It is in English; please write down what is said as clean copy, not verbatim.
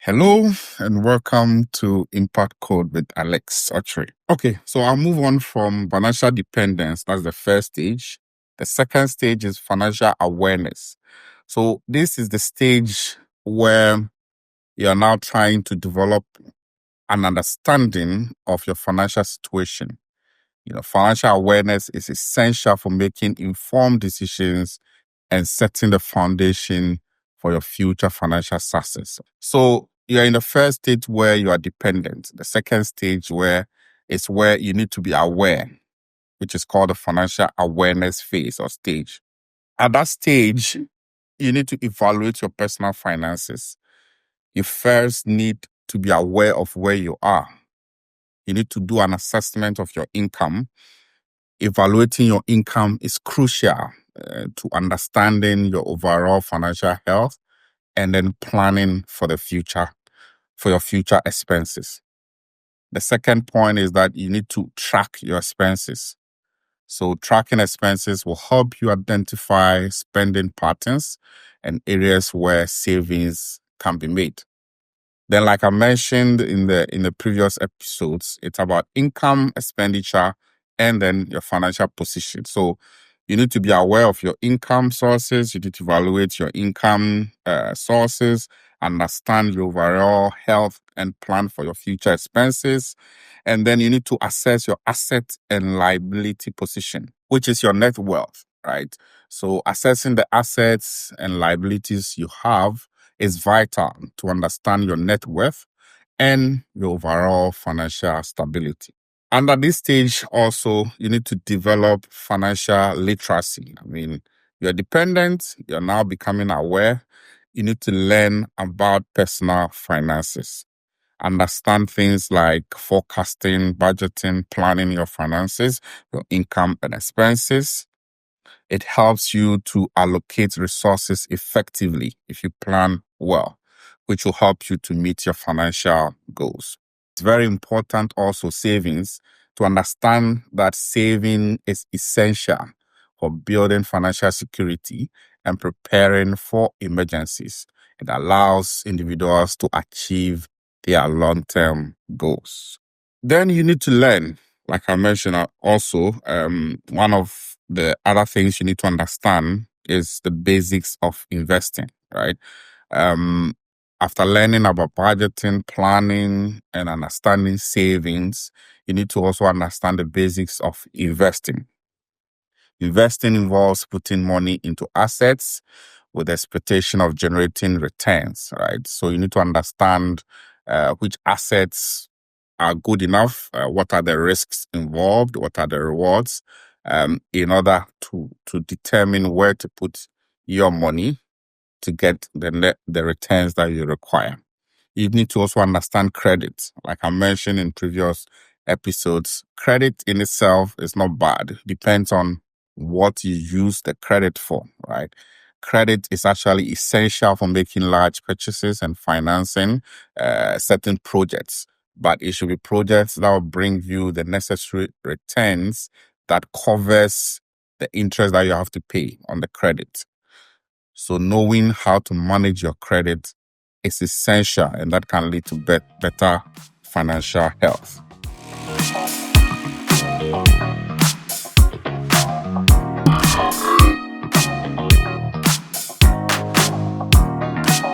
Hello and welcome to Impact Code with Alex Okyere. Okay, so I'll move on from financial dependence. That's the first stage. The second stage is financial awareness. So this is the stage where you're now trying to develop an understanding of your financial situation. Financial awareness is essential for making informed decisions and setting the foundation for your future financial success. So you're in the first stage where you are dependent. The second stage where you need to be aware, which is called the financial awareness phase or stage. At that stage, you need to evaluate your personal finances. You first need to be aware of where you are. You need to do an assessment of your income. Evaluating your income is crucial to understanding your overall financial health and then planning for the future, for your future expenses. The second point is that you need to track your expenses. So tracking expenses will help you identify spending patterns and areas where savings can be made. Then, like I mentioned in the previous episodes, it's about income, expenditure, and then your financial position. So you need to be aware of your income sources. You need to evaluate your income sources, understand your overall health, and plan for your future expenses. And then you need to assess your asset and liability position, which is your net worth, right? So assessing the assets and liabilities you have is vital to understand your net worth and your overall financial stability. And at this stage, also, you need to develop financial literacy. You're dependent, you're now becoming aware. You need to learn about personal finances. Understand things like forecasting, budgeting, planning your finances, your income and expenses. It helps you to allocate resources effectively if you plan well, which will help you to meet your financial goals. It's very important also savings, to understand that saving is essential for building financial security and preparing for emergencies. It allows individuals to achieve their long-term goals. Then you need to learn, like I mentioned also, one of the other things you need to understand is the basics of investing, right? After learning about budgeting, planning, and understanding savings, you need to also understand the basics of investing. Investing involves putting money into assets with the expectation of generating returns, right? So you need to understand which assets are good enough, what are the risks involved, what are the rewards, in order to determine where to put your money to get the returns that you require. You need to also understand credit. Like I mentioned in previous episodes, credit in itself is not bad. It depends on what you use the credit for, right? Credit is actually essential for making large purchases and financing certain projects, but it should be projects that will bring you the necessary returns that covers the interest that you have to pay on the credit. So knowing how to manage your credit is essential, and that can lead to better financial health.